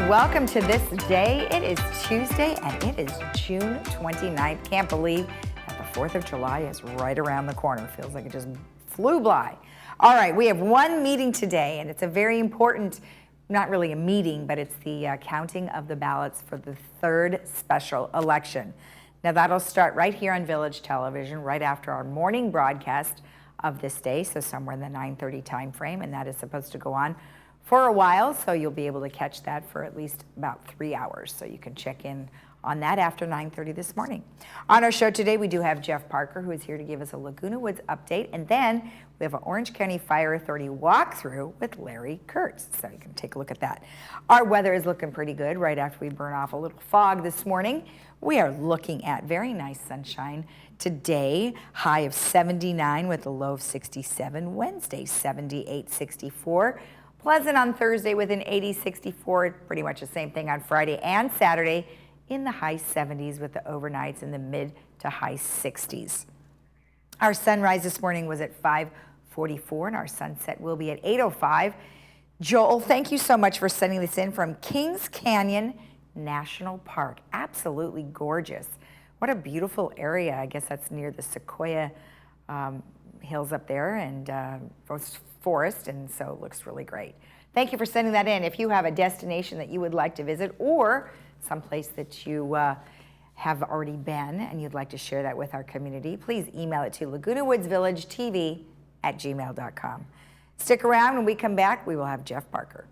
welcome to This Day. It is Tuesday and it is June 29th. Can't believe that the 4th of July is right around the corner. Feels like it just flew by. All right, we have one meeting today and it's a very important, not really a meeting, but it's the counting of the ballots for the third special election. Now that'll start right here on Village Television right after our morning broadcast of This Day, so somewhere in the 9:30 time frame, and that is supposed to go on for a while, so you'll be able to catch that for at least about 3 hours. So you can check in on that after 9:30 this morning. On our show today, we do have Jeff Parker, who is here to give us a Laguna Woods update, and then we have an Orange County Fire Authority walkthrough with Larry Kurtz, so you can take a look at that. Our weather is looking pretty good right after we burn off a little fog this morning. We are looking at very nice sunshine today, high of 79 with a low of 67. Wednesday, 78, 64. Pleasant on Thursday with an 80, 64. Pretty much the same thing on Friday and Saturday in the high 70s with the overnights in the mid to high 60s. Our sunrise this morning was at 5:44 and our sunset will be at 8:05. Joel, thank you so much for sending this in from Kings Canyon National Park. Absolutely gorgeous. What a beautiful area. I guess that's near the Sequoia hills up there and forest, and so it looks really great. Thank you for sending that in. If you have a destination that you would like to visit or someplace that you have already been and you'd like to share that with our community, please email it to lagunawoodsvillagetv@gmail.com. Stick around. When we come back, we will have Jeff Parker.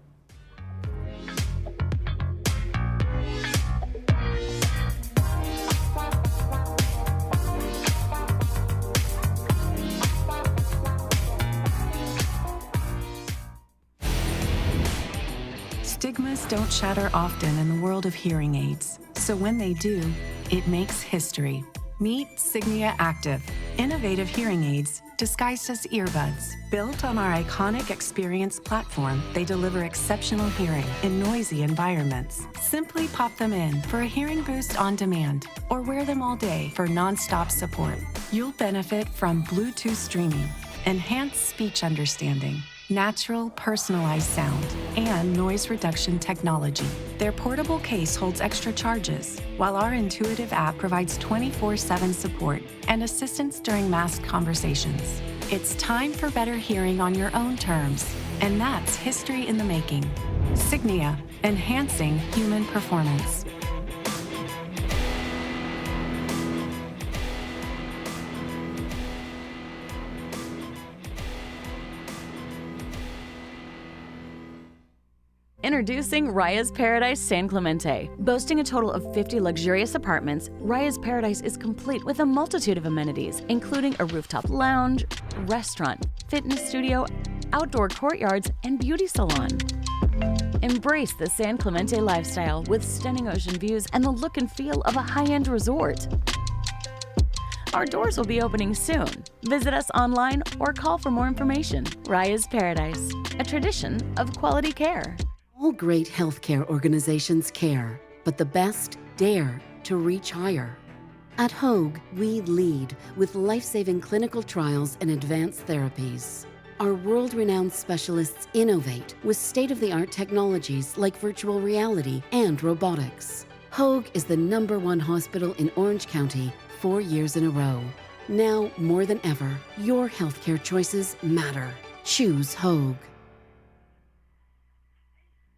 Stigmas don't shatter often in the world of hearing aids, so when they do, it makes history. Meet Signia Active, innovative hearing aids disguised as earbuds. Built on our iconic Experience platform, they deliver exceptional hearing in noisy environments. Simply pop them in for a hearing boost on demand, or wear them all day for non-stop support. You'll benefit from Bluetooth streaming, enhanced speech understanding, natural, personalized sound, and noise reduction technology. Their portable case holds extra charges, while our intuitive app provides 24/7 support and assistance during masked conversations. It's time for better hearing on your own terms, and that's history in the making. Signia, enhancing human performance. Introducing Rayas Paradise San Clemente. Boasting a total of 50 luxurious apartments, Rayas Paradise is complete with a multitude of amenities, including a rooftop lounge, restaurant, fitness studio, outdoor courtyards, and beauty salon. Embrace the San Clemente lifestyle with stunning ocean views and the look and feel of a high-end resort. Our doors will be opening soon. Visit us online or call for more information. Rayas Paradise, a tradition of quality care. All great healthcare organizations care, but the best dare to reach higher. At Hoag, we lead with life-saving clinical trials and advanced therapies. Our world-renowned specialists innovate with state-of-the-art technologies like virtual reality and robotics. Hoag is the #1 hospital in Orange County 4 years in a row. Now, more than ever, your healthcare choices matter. Choose Hoag.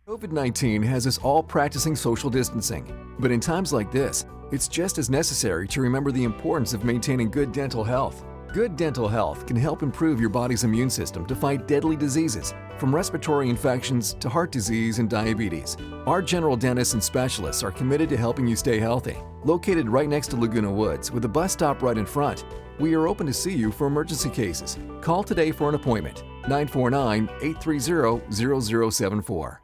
COVID-19 has us all practicing social distancing, but in times like this, it's just as necessary to remember the importance of maintaining good dental health. Good dental health can help improve your body's immune system to fight deadly diseases, from respiratory infections to heart disease and diabetes. Our general dentists and specialists are committed to helping you stay healthy. Located right next to Laguna Woods with a bus stop right in front, we are open to see you for emergency cases. Call today for an appointment, 949-830-0074.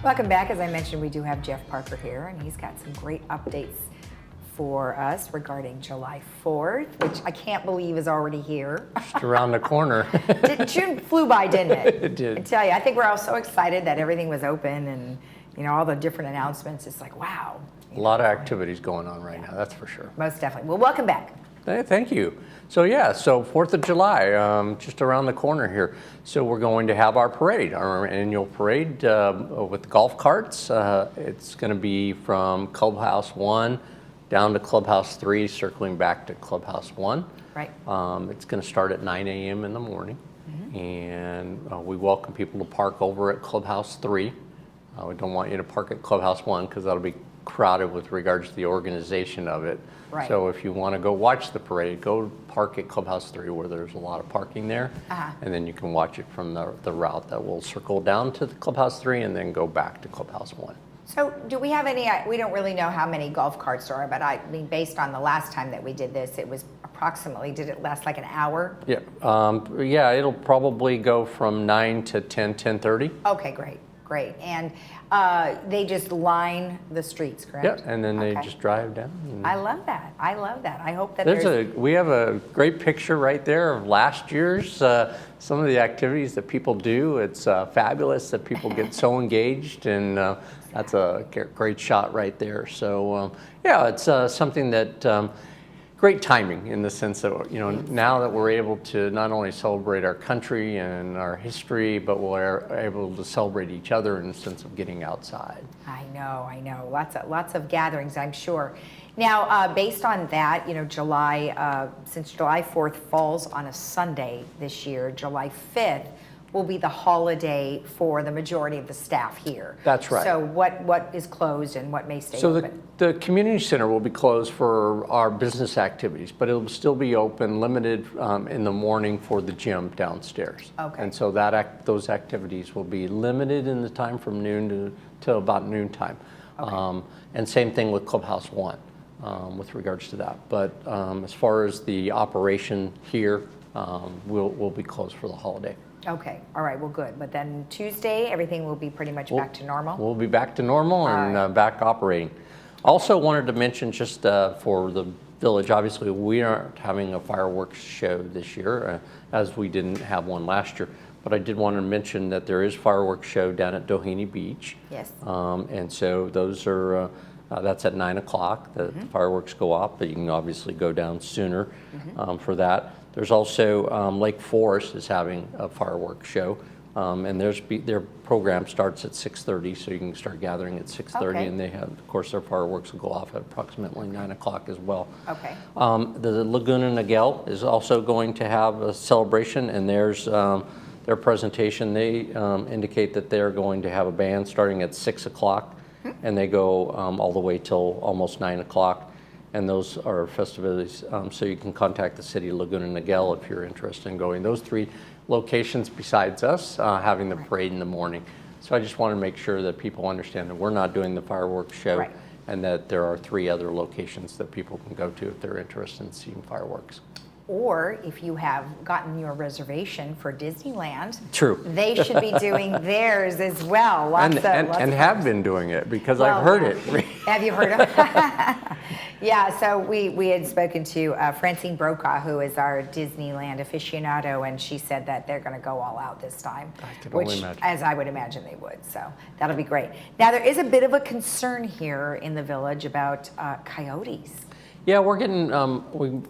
Welcome back. As I mentioned, we do have Jeff Parker here, and he's got some great updates for us regarding July 4th, which I can't believe is already here. Just around the corner. June flew by, didn't it? It did. I tell you, I think we're all so excited that everything was open and, you know, all the different announcements. It's like, wow. A lot of activities going on right now, that's for sure. Most definitely. Well, welcome back. Thank you. So yeah, so 4th of July, just around the corner here. So we're going to have our parade, our annual parade with golf carts. It's going to be from Clubhouse 1 down to Clubhouse 3, circling back to Clubhouse 1. Right. It's going to start at 9 a.m. in the morning. And we welcome people to park over at Clubhouse 3. We don't want you to park at Clubhouse 1 because that'll be crowded with regards to the organization of it. Right. So if you want to go watch the parade, go park at Clubhouse 3 where there's a lot of parking there. And then you can watch it from the route that will circle down to the Clubhouse 3 and then go back to Clubhouse 1. So do we have any, we don't really know how many golf carts there are, but I mean, based on the last time that we did this, it was approximately, did it last like an hour? Yeah, yeah, it'll probably go from 9 to 10:30. Okay, great. Great. And they just line the streets, correct? Yeah, and then they Okay. just drive down. I love that. I love that. I hope that We have a great picture right there of last year's, some of the activities that people do. It's fabulous that people get so engaged, and that's a great shot right there. So yeah, it's something that, great timing in the sense that, you know, now that we're able to not only celebrate our country and our history, but we're able to celebrate each other in the sense of getting outside. I know. Lots of gatherings, I'm sure. Now, based on that, you know, since July 4th falls on a Sunday this year, July 5th will be the holiday for the majority of the staff here. That's right. So what is closed and what may stay So open? the community center will be closed for our business activities, but it'll still be open, limited in the morning for the gym downstairs. Okay. And so those activities will be limited in the time from noon to about noontime. Okay. And same thing with Clubhouse 1 with regards to that. But as far as the operation here, we'll be closed for the holiday. Okay, all right, well, good. But then Tuesday, everything will be pretty much back to normal? We'll be back to normal and right. back operating. Also wanted to mention just for the village, obviously we aren't having a fireworks show this year as we didn't have one last year. But I did want to mention that there is fireworks show down at Doheny Beach. Yes. And so those are, that's at 9 o'clock. The fireworks go off, but you can obviously go down sooner for that. There's also Lake Forest is having a fireworks show, and their program starts at 6:30, so you can start gathering at 6:30, Okay. and they have, of course, their fireworks will go off at approximately 9 o'clock as well. Okay. The Laguna Niguel is also going to have a celebration, and there's their presentation. They indicate that they're going to have a band starting at 6 o'clock, and they go all the way till almost 9 o'clock. And those are festivities, so you can contact the city of Laguna Niguel if you're interested in going. Those 3 locations besides us having the parade in the morning. So I just want to make sure that people understand that we're not doing the fireworks show, Right. and that there are 3 other locations that people can go to if they're interested in seeing fireworks. Or if you have gotten your reservation for Disneyland, True. they should be doing theirs as well. Lots of have been doing it because Well, I've heard yeah. it. Have you heard of it? Yeah, so we had spoken to Francine Brokaw, who is our Disneyland aficionado, and she said that they're going to go all out this time. I can only imagine. As I would imagine they would, so that'll be great. Now, there is a bit of a concern here in the village about coyotes. Yeah, we're getting,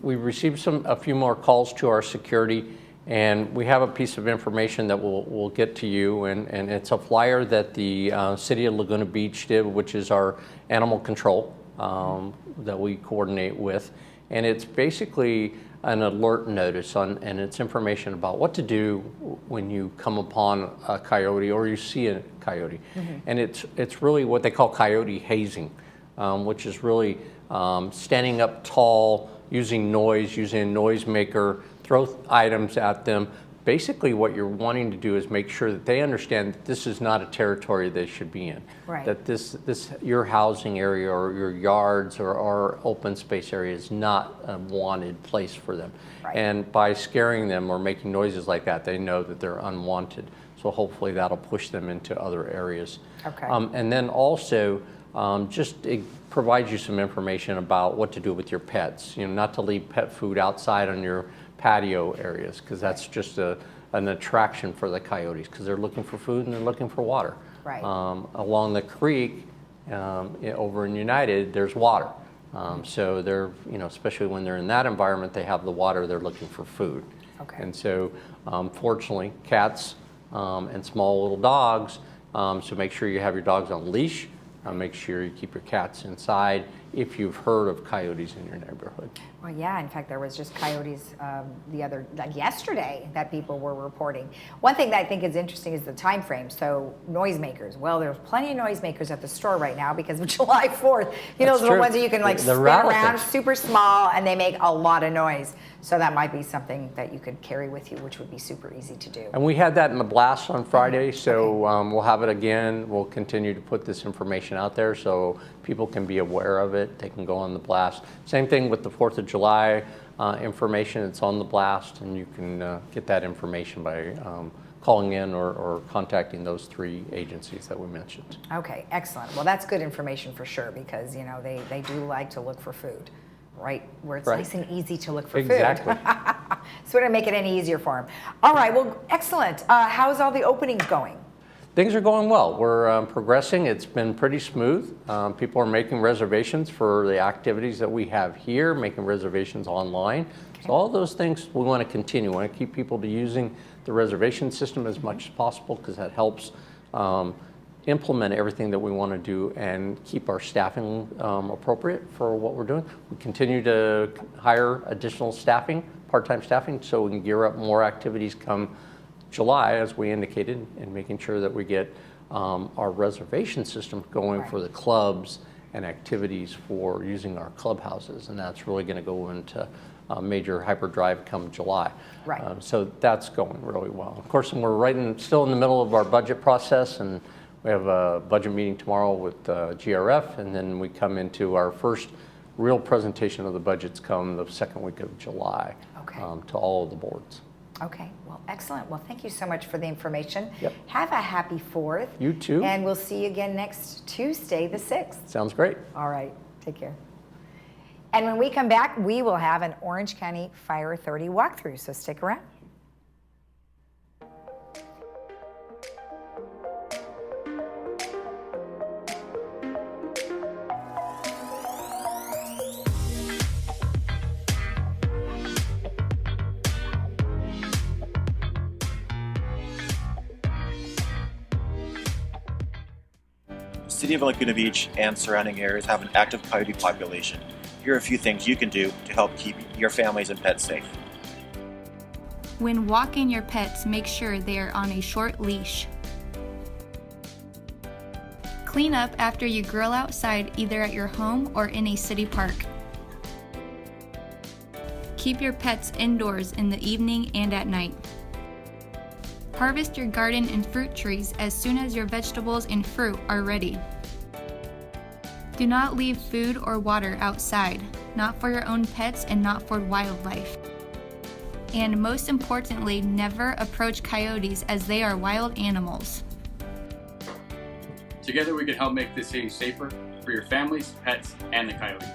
we received a few more calls to our security, and we have a piece of information that we'll get to you, and it's a flyer that the city of Laguna Beach did, which is our animal control that we coordinate with, and it's basically an alert notice and it's information about what to do when you come upon a coyote or you see a coyote. And it's really what they call coyote hazing, which is really standing up tall, using noise, using a noisemaker, throw items at them. Basically what you're wanting to do is make sure that they understand that this is not a territory they should be in. Right. That your housing area or your yards or our open space area is not a wanted place for them. Right. And by scaring them or making noises like that, they know that they're unwanted. So hopefully that'll push them into other areas. Okay. And then also, just it provides you some information about what to do with your pets. You know, not to leave pet food outside on your patio areas, because that's just an attraction for the coyotes, because they're looking for food and they're looking for water. Right. Along the creek, over in United, there's water. So they're, you know, especially when they're in that environment, they have the water, they're looking for food. Okay. And so, fortunately, cats and small little dogs, so make sure you have your dogs on a leash. Make sure you keep your cats inside if you've heard of coyotes in your neighborhood. Well, yeah, in fact, there was just coyotes yesterday that people were reporting. One thing that I think is interesting is the time frame. So noisemakers, well, there's plenty of noisemakers at the store right now because of July 4th. You know, those little ones that you can like spin around, super small, and they make a lot of noise. So that might be something that you could carry with you, which would be super easy to do. And we had that in the blast on Friday, so we'll have it again. We'll continue to put this information out there so people can be aware of it. They can go on the blast. Same thing with the 4th of July information. It's on the blast, and you can get that information by calling in or contacting those 3 agencies that we mentioned. Okay, excellent. Well, that's good information for sure, because, you know, they do like to look for food. Right, where it's nice and easy to look for food. Exactly. So we're going to make it any easier for them. All right, well, excellent. How's all the openings going? Things are going well. We're progressing. It's been pretty smooth. People are making reservations for the activities that we have here, making reservations online. Okay. So all those things we want to continue. We want to keep people to using the reservation system as much as possible, because that helps implement everything that we want to do and keep our staffing appropriate for what we're doing. We continue to hire additional staffing, part-time staffing, so we can gear up more activities come July, as we indicated, and making sure that we get our reservation system going for the clubs and activities for using our clubhouses, and that's really going to go into major hyperdrive come July. Right. So that's going really well. Of course, we're still in the middle of our budget process, and we have a budget meeting tomorrow with GRF, and then we come into our first real presentation of the budgets come the 2nd week of July to all of the boards. Okay, well, excellent. Well, thank you so much for the information. Yep. Have a happy 4th. You too. And we'll see you again next Tuesday, the 6th. Sounds great. All right, take care. And when we come back, we will have an Orange County Fire Authority walkthrough, so stick around. The City of Laguna Beach and surrounding areas have an active coyote population. Here are a few things you can do to help keep your families and pets safe. When walking your pets, make sure they are on a short leash. Clean up after you grill outside, either at your home or in a city park. Keep your pets indoors in the evening and at night. Harvest your garden and fruit trees as soon as your vegetables and fruit are ready. Do not leave food or water outside, not for your own pets and not for wildlife. And most importantly, never approach coyotes as they are wild animals. Together we can help make this city safer for your families, pets, and the coyotes.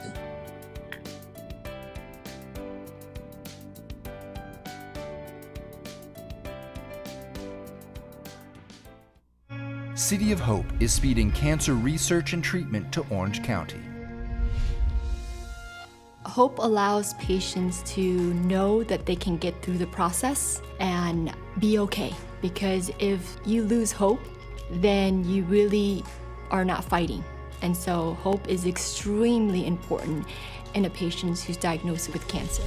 City of Hope is speeding cancer research and treatment to Orange County. Hope allows patients to know that they can get through the process and be okay. Because if you lose hope, then you really are not fighting. And so hope is extremely important in a patient who's diagnosed with cancer.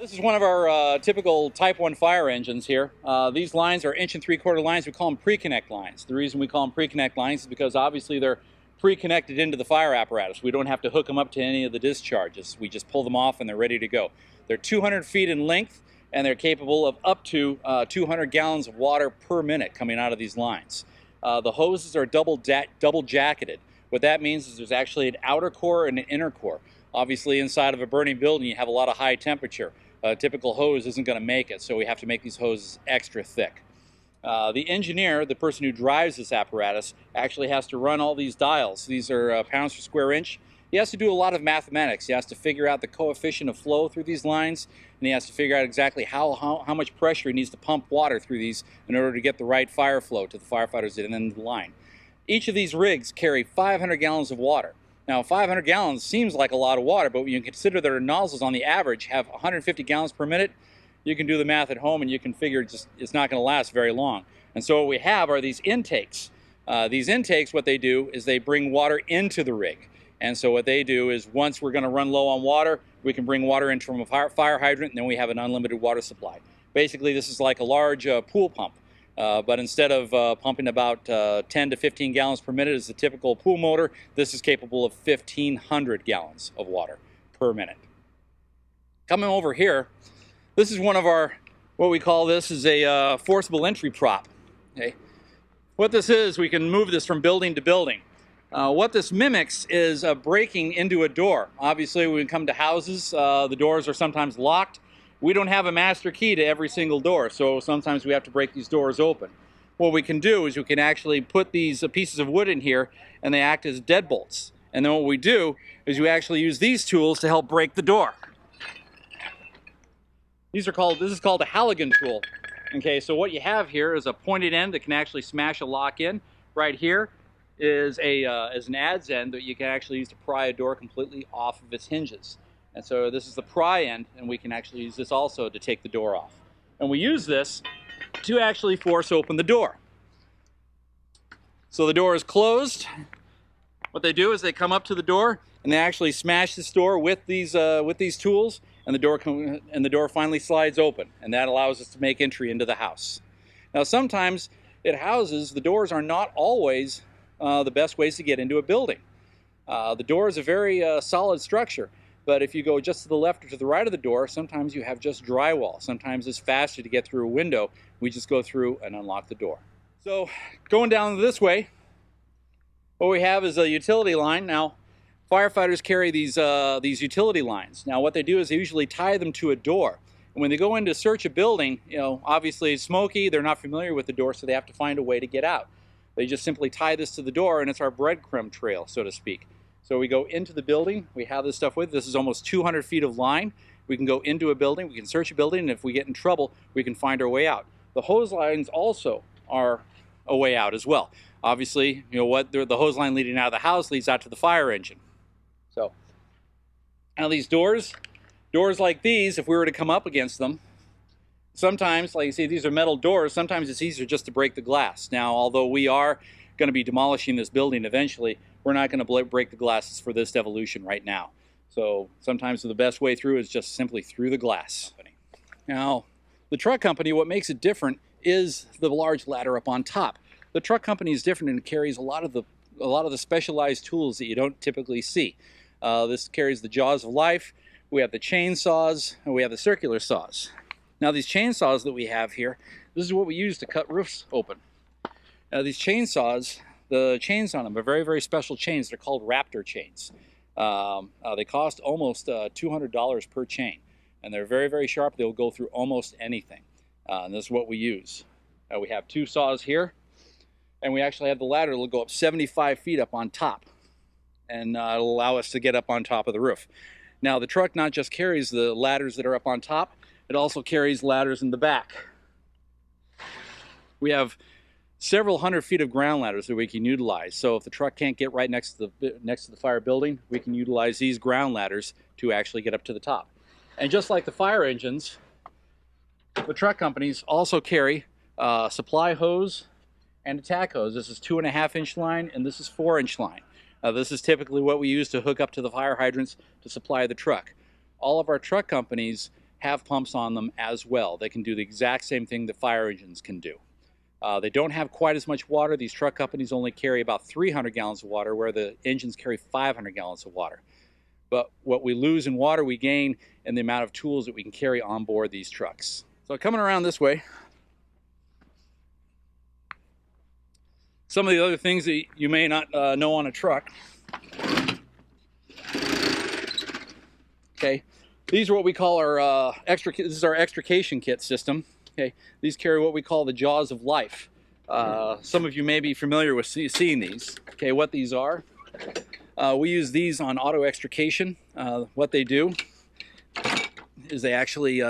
This is one of our typical Type 1 fire engines here. These lines are 1 3/4 lines. We call them pre-connect lines. The reason we call them pre-connect lines is because obviously they're pre-connected into the fire apparatus. We don't have to hook them up to any of the discharges. We just pull them off and they're ready to go. They're 200 feet in length and they're capable of up to 200 gallons of water per minute coming out of these lines. The hoses are double jacketed, What that means is there's actually an outer core and an inner core. Obviously, inside of a burning building, you have a lot of high temperature. A typical hose isn't going to make it, so we have to make these hoses extra thick. The engineer, the person who drives this apparatus, actually has to run all these dials. These are pounds per square inch. He has to do a lot of mathematics. He has to figure out the coefficient of flow through these lines, and he has to figure out exactly how much pressure he needs to pump water through these in order to get the right fire flow to the firefighters at the end of the line. Each of these rigs carry 500 gallons of water. Now, 500 gallons seems like a lot of water, but when you consider that our nozzles on the average have 150 gallons per minute, you can do the math at home and you can figure it's not going to last very long. And so what we have are these intakes. These intakes, what they do is they bring water into the rig. And so what they do is once we're going to run low on water, we can bring water in from a fire hydrant, and then we have an unlimited water supply. Basically, this is like a large pool pump. But instead of pumping about 10 to 15 gallons per minute as the typical pool motor, this is capable of 1,500 gallons of water per minute. Coming over here, this is one of our, what we call this is a forcible entry prop. Okay. What this is, we can move this from building to building. What this mimics is breaking into a door. Obviously, when we come to houses, the doors are sometimes locked. We don't have a master key to every single door, so sometimes we have to break these doors open. What we can do is we can actually put these pieces of wood in here, and they act as deadbolts. And then what we do is we actually use these tools to help break the door. This is called a Halligan tool. Okay, so what you have here is a pointed end that can actually smash a lock in. Right here is an adze end that you can actually use to pry a door completely off of its hinges. And so this is the pry end, and we can actually use this also to take the door off. And we use this to actually force open the door. So the door is closed. What they do is they come up to the door and they actually smash this door with these tools, and the door finally slides open, and that allows us to make entry into the house. Now sometimes at houses, the doors are not always the best ways to get into a building. The door is a very solid structure. But if you go just to the left or to the right of the door, sometimes you have just drywall. Sometimes it's faster to get through a window. We just go through and unlock the door. So going down this way, what we have is a utility line. Now, firefighters carry these utility lines. Now, what they do is they usually tie them to a door. And when they go in to search a building, obviously it's smoky, they're not familiar with the door, so they have to find a way to get out. They just simply tie this to the door, and it's our breadcrumb trail, so to speak. So we go into the building, we have this stuff with. This is almost 200 feet of line. We can go into a building, we can search a building, and if we get in trouble, we can find our way out. The hose lines also are a way out as well. Obviously, the hose line leading out of the house leads out to the fire engine. So, now these doors like these, if we were to come up against them, sometimes, like you see, these are metal doors, sometimes it's easier just to break the glass. Now, although we are going to be demolishing this building eventually, we're not going to break the glasses for this devolution right now. So sometimes the best way through is just simply through the glass. Now, the truck company, what makes it different is the large ladder up on top. The truck company is different and it carries a lot of the specialized tools that you don't typically see. This carries the jaws of life. We have the chainsaws, and we have the circular saws. Now, these chainsaws that we have here, this is what we use to cut roofs open. Now, these chainsaws, the chains on them are very, very special chains. They're called Raptor chains. They cost almost $200 per chain, and they're very, very sharp. They'll go through almost anything, and this is what we use. We have two saws here, and we actually have the ladder that will go up 75 feet up on top, and it'll allow us to get up on top of the roof. Now, the truck not just carries the ladders that are up on top, it also carries ladders in the back. We have several hundred feet of ground ladders that we can utilize. So if the truck can't get right next to the fire building, we can utilize these ground ladders to actually get up to the top. And just like the fire engines, the truck companies also carry a supply hose and a tack hose. This is 2.5-inch line, and this is 4-inch line. This is typically what we use to hook up to the fire hydrants to supply the truck. All of our truck companies have pumps on them as well. They can do the exact same thing that fire engines can do. They don't have quite as much water. These truck companies only carry about 300 gallons of water, where the engines carry 500 gallons of water. But what we lose in water, we gain in the amount of tools that we can carry on board these trucks. So coming around this way, Some of the other things that you may not know on a truck. Okay, these are what we call our this is our extrication kit system. Okay, these carry what we call the jaws of life. Some of you may be familiar with seeing these. Okay, what these are. We use these on auto extrication. What they do is they actually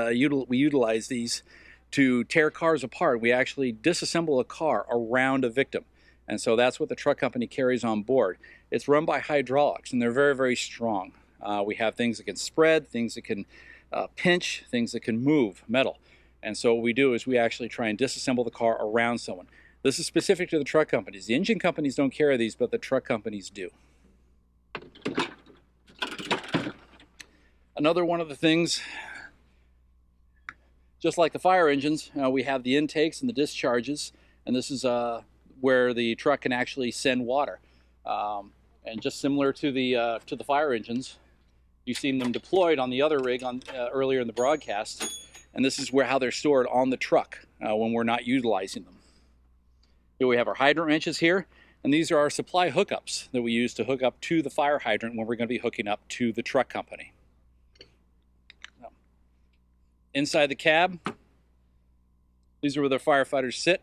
we utilize these to tear cars apart. We actually disassemble a car around a victim. And so that's what the truck company carries on board. It's run by hydraulics, and they're very, very strong. We have things that can spread, things that can pinch, things that can move metal. And so what we do is we actually try and disassemble the car around someone. This is specific to the truck companies. The engine companies don't carry these, but the truck companies do. Another one of the things, just like the fire engines, we have the intakes and the discharges, and this is where the truck can actually send water. And just similar to the fire engines, you've seen them deployed on the other rig earlier in the broadcast, and this is how they're stored on the truck when we're not utilizing them. Here we have our hydrant wrenches here, and these are our supply hookups that we use to hook up to the fire hydrant when we're going to be hooking up to the truck company. Inside the cab, these are where the firefighters sit.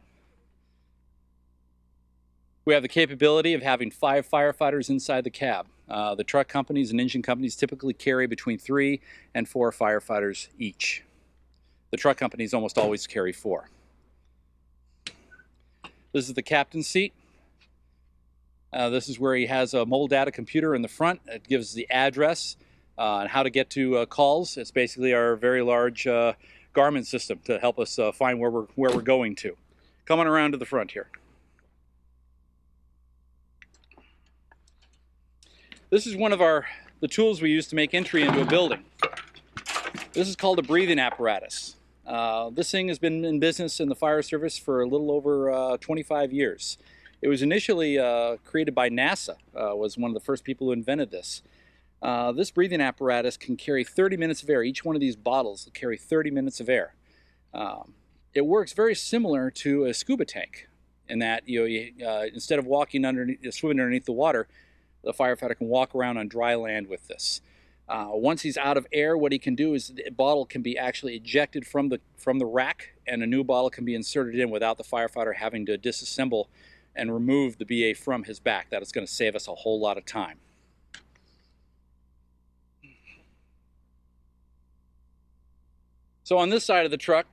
We have the capability of having 5 firefighters inside the cab. The truck companies and engine companies typically carry between 3 and 4 firefighters each. The truck companies almost always carry 4. This is the captain's seat. This is where he has a mobile data computer in the front. It gives the address and how to get to calls. It's basically our very large Garmin system to help us find where we're going to. Coming around to the front here. This is one of the tools we use to make entry into a building. This is called a breathing apparatus. This thing has been in business in the fire service for a little over 25 years. It was initially created by NASA, was one of the first people who invented this. This breathing apparatus can carry 30 minutes of air. Each one of these bottles will carry 30 minutes of air. It works very similar to a scuba tank in that instead of swimming underneath the water, the firefighter can walk around on dry land with this. Once he's out of air, what he can do is the bottle can be actually ejected from the rack, and a new bottle can be inserted in without the firefighter having to disassemble and remove the BA from his back. That is going to save us a whole lot of time. So on this side of the truck,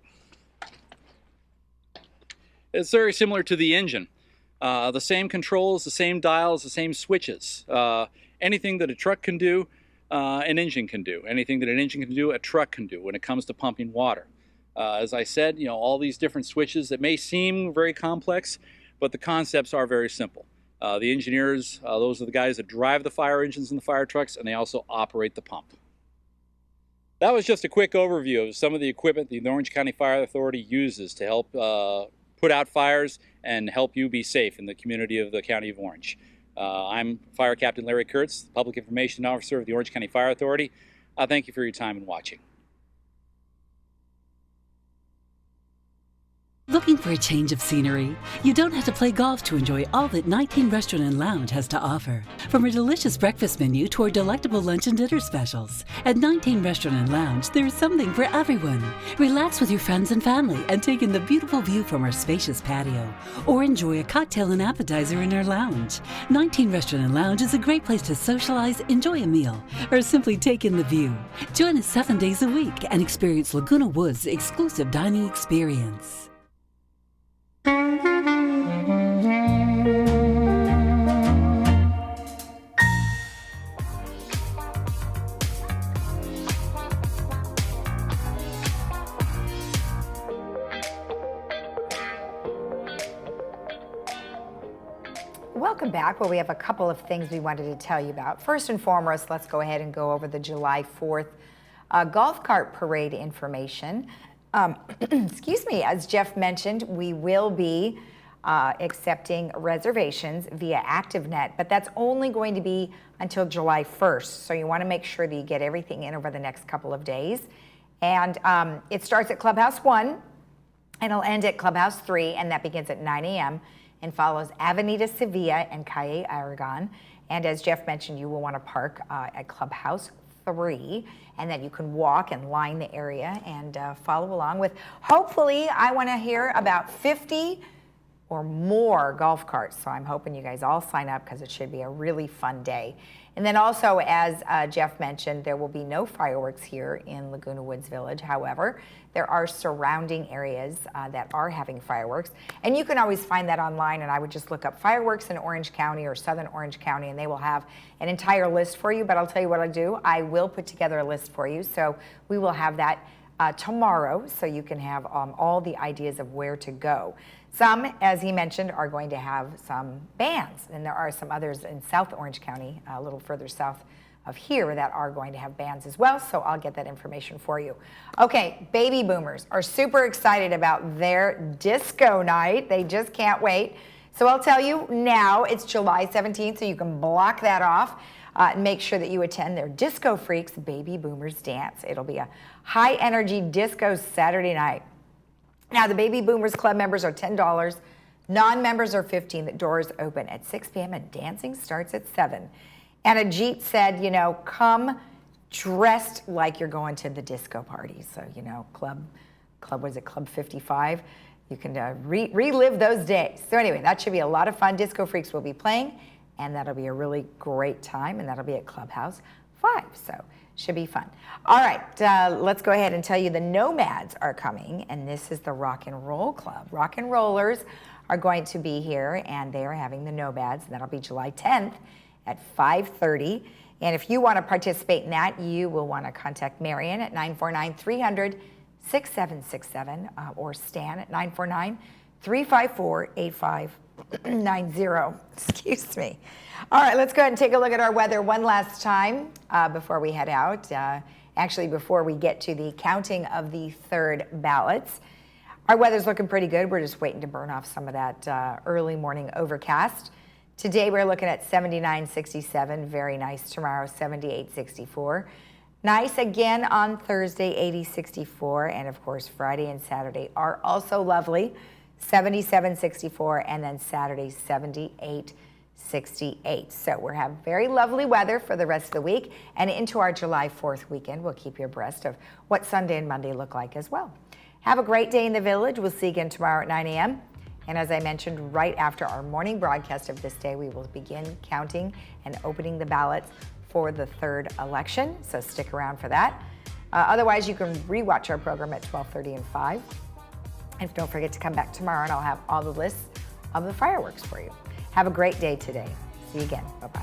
it's very similar to the engine. The same controls, the same dials, the same switches. Anything that a truck can do, an engine can do. Anything that an engine can do, a truck can do when it comes to pumping water. As I said, all these different switches that may seem very complex, but the concepts are very simple. The engineers, those are the guys that drive the fire engines and the fire trucks, and they also operate the pump. That was just a quick overview of some of the equipment the Orange County Fire Authority uses to help put out fires and help you be safe in the community of the County of Orange. I'm Fire Captain Larry Kurtz, Public Information Officer of the Orange County Fire Authority. Thank you for your time and watching. Looking for a change of scenery? You don't have to play golf to enjoy all that 19 Restaurant and Lounge has to offer. From our delicious breakfast menu to our delectable lunch and dinner specials, at 19 Restaurant and Lounge, there is something for everyone. Relax with your friends and family and take in the beautiful view from our spacious patio, or enjoy a cocktail and appetizer in our lounge. 19 Restaurant and Lounge is a great place to socialize, enjoy a meal, or simply take in the view. Join us 7 days a week and experience Laguna Woods' exclusive dining experience. Welcome back. Well, we have a couple of things we wanted to tell you about. First and foremost, let's go ahead and go over the July 4th golf cart parade information. Excuse me, as Jeff mentioned, we will be accepting reservations via ActiveNet, but that's only going to be until July 1st. So you want to make sure that you get everything in over the next couple of days. And it starts at Clubhouse 1 and it'll end at Clubhouse 3, and that begins at 9 a.m. and follows Avenida Sevilla and Calle Aragon. And as Jeff mentioned, you will want to park at Clubhouse 3, and then you can walk and line the area and follow along with, hopefully, I want to hear about 50 or more golf carts. So I'm hoping you guys all sign up because it should be a really fun day. And then also, as Jeff mentioned, there will be no fireworks here in Laguna Woods Village. However, there are surrounding areas that are having fireworks. And you can always find that online, and I would just look up fireworks in Orange County or Southern Orange County, and they will have an entire list for you. But I'll tell you what I'll do. I will put together a list for you. So we will have that tomorrow, so you can have all the ideas of where to go. Some, as he mentioned, are going to have some bands, and there are some others in South Orange County, a little further south of here, that are going to have bands as well, so I'll get that information for you. Okay, baby boomers are super excited about their disco night. They just can't wait. So I'll tell you now, it's July 17th, so you can block that off. Make sure that you attend their Disco Freaks Baby Boomers Dance. It'll be a high-energy disco Saturday night. Now, the Baby Boomers Club members are $10. Non-members are $15. The doors open at 6 p.m. and dancing starts at 7. And Ajit said, you know, come dressed like you're going to the disco party. So, you know, Club 55? You can relive those days. So anyway, that should be a lot of fun. Disco Freaks will be playing, and that'll be a really great time, and that'll be at Clubhouse 5. So should be fun. All right, let's go ahead and tell you the Nomads are coming, and this is the Rock and Roll Club. Rock and Rollers are going to be here, and they are having the Nomads, and that'll be July 10th at 5:30. And if you want to participate in that, you will want to contact Marion at 949-300-6767 or Stan at 949-354-8590. Excuse me. All right, let's go ahead and take a look at our weather one last time before we head out. Actually, before we get to the counting of the third ballots. Our weather's looking pretty good. We're just waiting to burn off some of that early morning overcast. Today, we're looking at 79, 67. Very nice. Tomorrow, 78, 64. Nice again on Thursday, 80, 64. And of course, Friday and Saturday are also lovely. 77, 64, and then Saturday, 78, 68. So we're having very lovely weather for the rest of the week, and into our July 4th weekend. We'll keep you abreast of what Sunday and Monday look like as well. Have a great day in the village. We'll see you again tomorrow at 9 a.m. And as I mentioned, right after our morning broadcast of This Day, we will begin counting and opening the ballots for the third election. So stick around for that. Otherwise, you can rewatch our program at 12:30 and 5. And don't forget to come back tomorrow, and I'll have all the lists of the fireworks for you. Have a great day today. See you again. Bye-bye.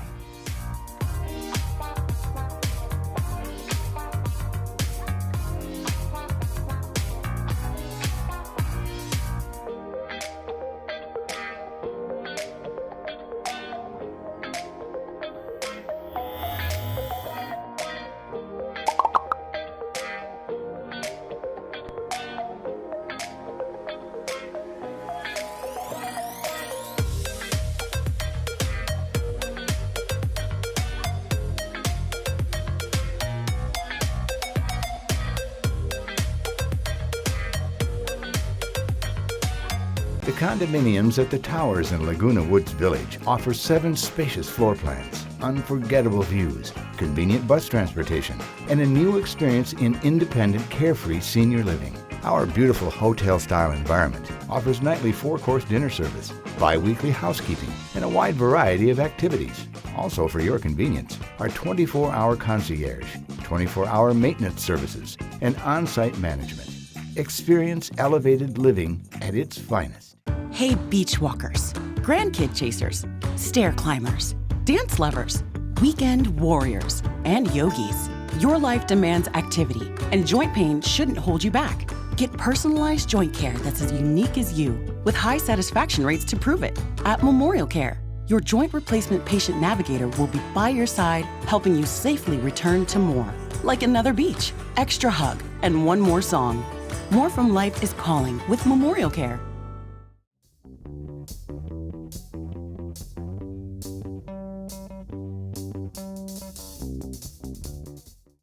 The condominiums at the Towers in Laguna Woods Village offer 7 spacious floor plans, unforgettable views, convenient bus transportation, and a new experience in independent, carefree senior living. Our beautiful hotel-style environment offers nightly 4-course dinner service, bi-weekly housekeeping, and a wide variety of activities. Also for your convenience, our 24-hour concierge, 24-hour maintenance services, and on-site management. Experience elevated living at its finest. Hey, beach walkers, grandkid chasers, stair climbers, dance lovers, weekend warriors, and yogis. Your life demands activity, and joint pain shouldn't hold you back. Get personalized joint care that's as unique as you, with high satisfaction rates to prove it. At Memorial Care, your joint replacement patient navigator will be by your side, helping you safely return to more. Like another beach, extra hug, and one more song. More from life is calling with Memorial Care.